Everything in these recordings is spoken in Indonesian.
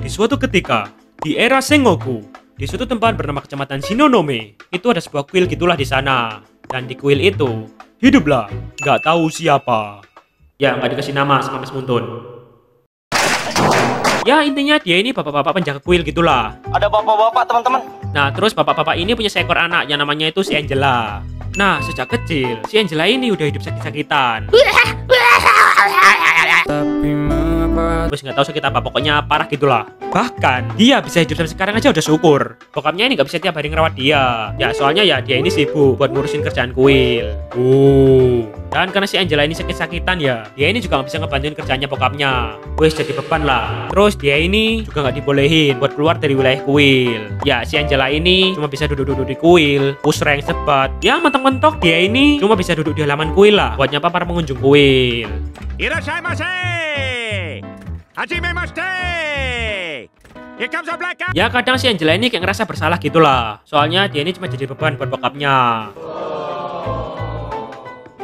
Di suatu ketika, di era Sengoku, di suatu tempat bernama Kecamatan Shinonome, itu ada sebuah kuil gitulah di sana. Dan di kuil itu, hiduplah nggak tahu siapa. Ya, nggak dikasih nama sama Mas Muntun. Ya, intinya dia ini bapak-bapak penjaga kuil gitulah. Ada bapak-bapak, teman-teman. Nah, terus bapak-bapak ini punya seekor anak yang namanya itu si Angela. Nah, sejak kecil, si Angela ini udah hidup sakit-sakitan. Terus nggak tahu sakit apa, pokoknya parah gitulah. Bahkan dia bisa hidup sampai sekarang aja udah syukur. Bokapnya ini nggak bisa tiap hari ngerawat dia. Ya soalnya ya dia ini sibuk buat ngurusin kerjaan kuil. Dan karena si Angela ini sakit-sakitan ya, dia ini juga nggak bisa ngebantuin kerjaannya bokapnya. Wes jadi beban lah. Terus dia ini juga nggak dibolehin buat keluar dari wilayah kuil. Ya si Angela ini cuma bisa duduk-duduk di kuil, push rank sebat. Ya mentok-mentok dia ini cuma bisa duduk di halaman kuil lah buat nyapa para pengunjung kuil. Irashaimase! Hajimemashite! Here comes a black guy! Ya kadang si Angela ini kayak ngerasa bersalah gitulah. Soalnya dia ini cuma jadi beban buat bokapnya.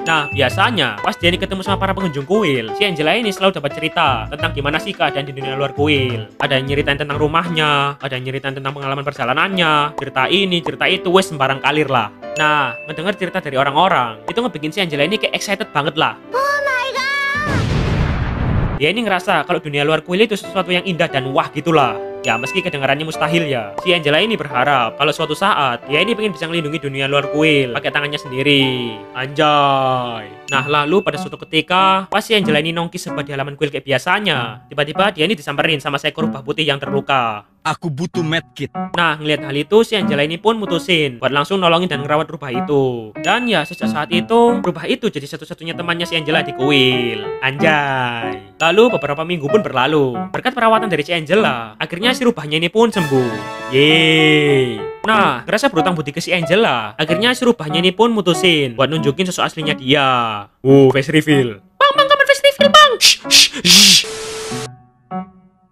Nah, biasanya pas dia ini ketemu sama para pengunjung kuil, si Angela ini selalu dapat cerita tentang gimana sih keadaan di dunia luar kuil. Ada yang nyeritain tentang rumahnya, ada yang nyeritain tentang pengalaman perjalanannya, cerita ini, cerita itu, wes sembarang kalir lah. Nah, mendengar cerita dari orang-orang, itu ngebikin si Angela ini kayak excited banget lah. Dia ini ngerasa kalau dunia luar kuil itu sesuatu yang indah dan wah gitulah. Ya meski kedengarannya mustahil ya, si Angela ini berharap kalau suatu saat dia ini pengen bisa melindungi dunia luar kuil pakai tangannya sendiri. Anjay. Nah lalu pada suatu ketika, pas si Angela ini nongki sebat di halaman kuil kayak biasanya, tiba-tiba dia ini disamperin sama seekor rubah putih yang terluka. Aku butuh medkit. Nah, ngeliat hal itu, si Angela ini pun mutusin buat langsung nolongin dan ngerawat rubah itu. Dan ya, sejak saat itu, rubah itu jadi satu-satunya temannya si Angela di kuil. Anjay. Lalu, beberapa minggu pun berlalu. Berkat perawatan dari si Angela, akhirnya si rubahnya ini pun sembuh. Yeay. Nah, ngerasa berutang budi ke si Angela, akhirnya si rubahnya ini pun mutusin buat nunjukin sosok aslinya dia. Face reveal. Bang, kapan face reveal, bang? Shh.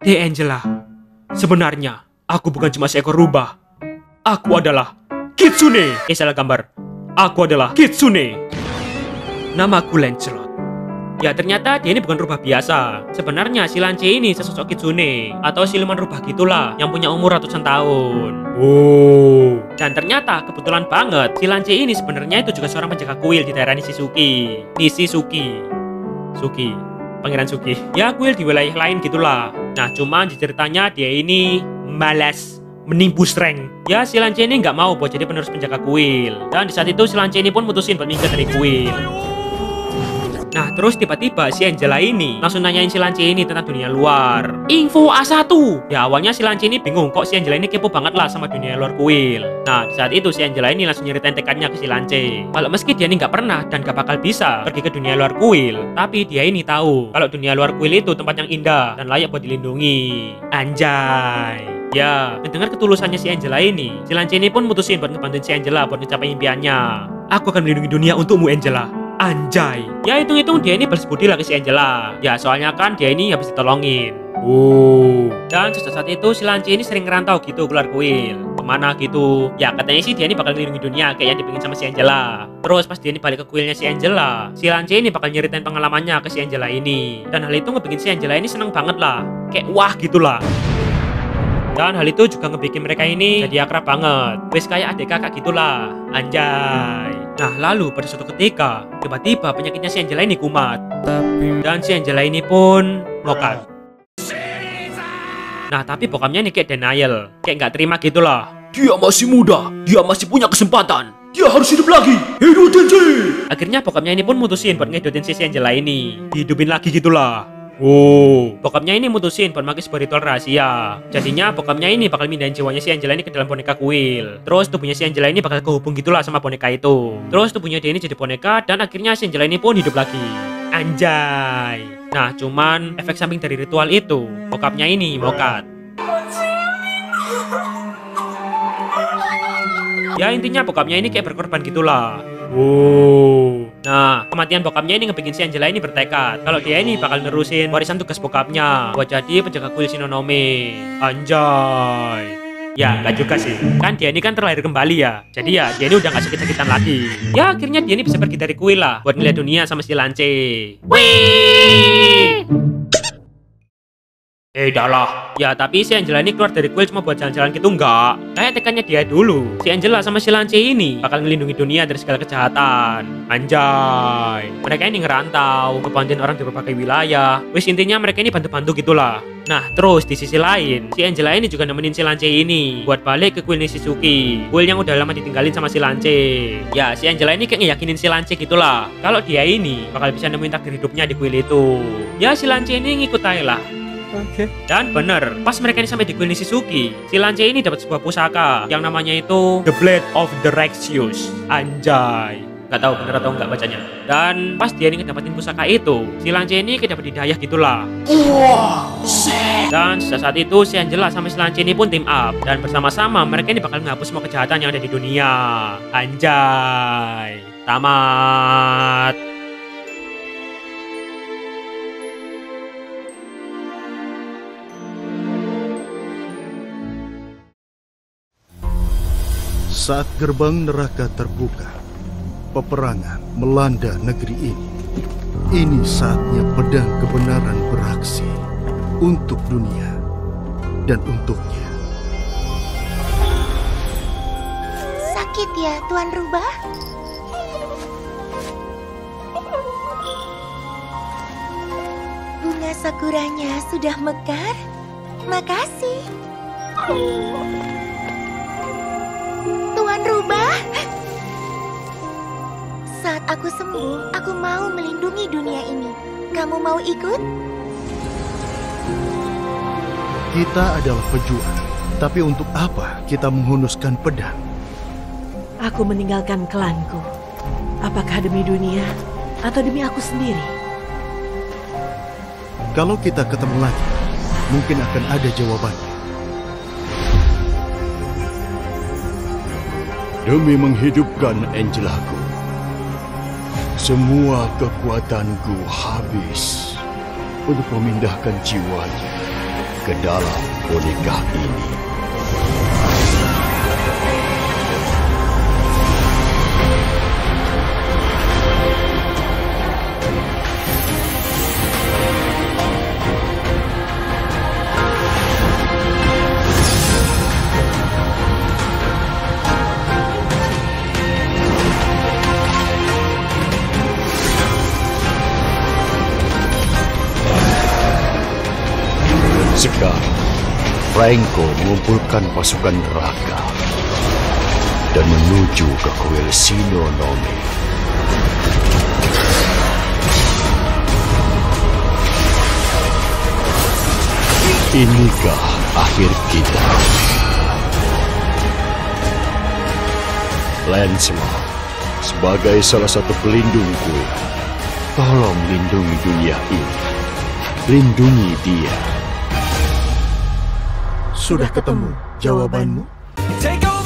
Hey Angela. Sebenarnya, aku bukan cuma seekor rubah. Aku adalah Kitsune. Salah gambar. Aku adalah Kitsune. Namaku Lancelot. Ya, ternyata dia ini bukan rubah biasa. Sebenarnya si Lance ini sesosok Kitsune atau siluman rubah gitulah yang punya umur ratusan tahun. Dan ternyata kebetulan banget si Lance ini sebenarnya itu juga seorang penjaga kuil di daerah Nishizuki. Pangeran Suki. Ya kuil di wilayah lain gitulah. Nah cuman di ceritanya dia ini malas menimbus rank. Ya si Lance ini nggak mau buat jadi penerus penjaga kuil. Dan di saat itu si Lance ini pun mutusin buat minggat dari kuil. Nah terus tiba-tiba si Angela ini langsung nanyain si Lance ini tentang dunia luar. Info A1. Ya awalnya si Lance ini bingung kok si Angela ini kepo banget lah sama dunia luar kuil. Nah di saat itu si Angela ini langsung nyeritain tekadnya ke si Lance. Kalau meski dia ini nggak pernah dan gak bakal bisa pergi ke dunia luar kuil, tapi dia ini tahu kalau dunia luar kuil itu tempat yang indah dan layak buat dilindungi. Anjay. Ya, mendengar ketulusannya si Angela ini, si Lance ini pun mutusin buat ngebantuin si Angela buat mencapai impiannya. Aku akan melindungi dunia untukmu Angela. Anjay. Ya hitung-hitung dia ini balas budi lah ke si Angela. Ya soalnya kan dia ini habis ditolongin. Dan sejak saat itu si Lance ini sering ngerantau gitu keluar kuil. Kemana gitu. Ya katanya sih dia ini bakal melindungi dunia kayak yang dipingin sama si Angela. Terus pas dia ini balik ke kuilnya si Angela, si Lance ini bakal nyeritain pengalamannya ke si Angela ini. Dan hal itu ngebikin si Angela ini seneng banget lah. Kayak wah gitulah. Dan hal itu juga ngebikin mereka ini jadi akrab banget. Wes kayak adik kakak gitulah. Anjay. Nah lalu pada suatu ketika, tiba-tiba penyakitnya si Angela ini kumat. Dan si Angela ini pun mokat. Nah tapi bokapnya ini kayak denial. Kayak nggak terima gitulah. Dia masih muda, dia masih punya kesempatan. Dia harus hidup lagi. Hidutin sih. Akhirnya bokapnya ini pun mutusin buat ngehidutin si Angela ini. Dihidupin lagi gitulah. Bokapnya ini mutusin buat pakai sebuah ritual rahasia. Jadinya bokapnya ini bakal mindahin jiwanya si Angela ini ke dalam boneka kuil. Terus tubuhnya si Angela ini bakal kehubung gitulah sama boneka itu. Terus tubuhnya dia ini jadi boneka dan akhirnya si Angela ini pun hidup lagi. Anjay. Nah cuman efek samping dari ritual itu, bokapnya ini mokat. Ya intinya bokapnya ini kayak berkorban gitulah. Nah, kematian bokapnya ini ngebikin si Angela ini bertekad kalau dia ini bakal nerusin warisan tugas bokapnya buat jadi penjaga kuil Shinonome. Anjay. Ya, nggak juga sih. Kan dia ini kan terlahir kembali ya. Jadi ya, dia ini udah nggak sakit-sakitan lagi. Ya, akhirnya dia ini bisa pergi dari kuil lah buat ngeliat dunia sama si Lance. Wih! Dah lah. Ya tapi si Angela ini keluar dari kuil cuma buat jalan-jalan gitu enggak. Kayak tekannya dia dulu. Si Angela sama si Lance ini bakal melindungi dunia dari segala kejahatan. Anjay. Mereka ini ngerantau, ngebantuin orang di berbagai wilayah. Wis intinya mereka ini bantu-bantu gitulah. Nah terus di sisi lain, si Angela ini juga nemenin si Lance ini buat balik ke kuil Nishizuki. Kuil yang udah lama ditinggalin sama si Lance. Ya si Angela ini kayak ngeyakinin si Lance gitulah kalau dia ini bakal bisa nemuin takdir hidupnya di kuil itu. Ya si Lance ini ngikut aja lah. Oke. Dan bener, pas mereka ini sampai di kuil Nishizuki, si Lance ini dapat sebuah pusaka yang namanya itu The Blade of the Rexius. Anjay. Gak tahu bener atau enggak bacanya. Dan pas dia ini ngedapatin pusaka itu, si Lance ini kayak dapet hidayah gitulah. Dan saat itu si Angela sama si Lance ini pun team up. Dan bersama-sama mereka ini bakal menghapus semua kejahatan yang ada di dunia. Anjay. Tamat. Saat gerbang neraka terbuka, peperangan melanda negeri ini. Ini saatnya pedang kebenaran beraksi untuk dunia dan untuknya. Sakit ya, Tuan Rubah? Bunga sakuranya sudah mekar? Makasih. Tuan Rubah, saat aku sembuh, aku mau melindungi dunia ini. Kamu mau ikut? Kita adalah pejuang, tapi untuk apa kita menghunuskan pedang? Aku meninggalkan klanku. Apakah demi dunia atau demi aku sendiri? Kalau kita ketemu lagi, mungkin akan ada jawabannya. Demi menghidupkan Angelaku, semua kekuatanku habis untuk memindahkan jiwanya ke dalam boneka ini. Sekarang, Franco mengumpulkan pasukan neraka dan menuju ke kuil Shinonome. Inikah akhir kita? Lancelot, sebagai salah satu pelindung kuil, tolong lindungi dunia ini. Lindungi dia. Sudah ketemu jawabanmu? Take over.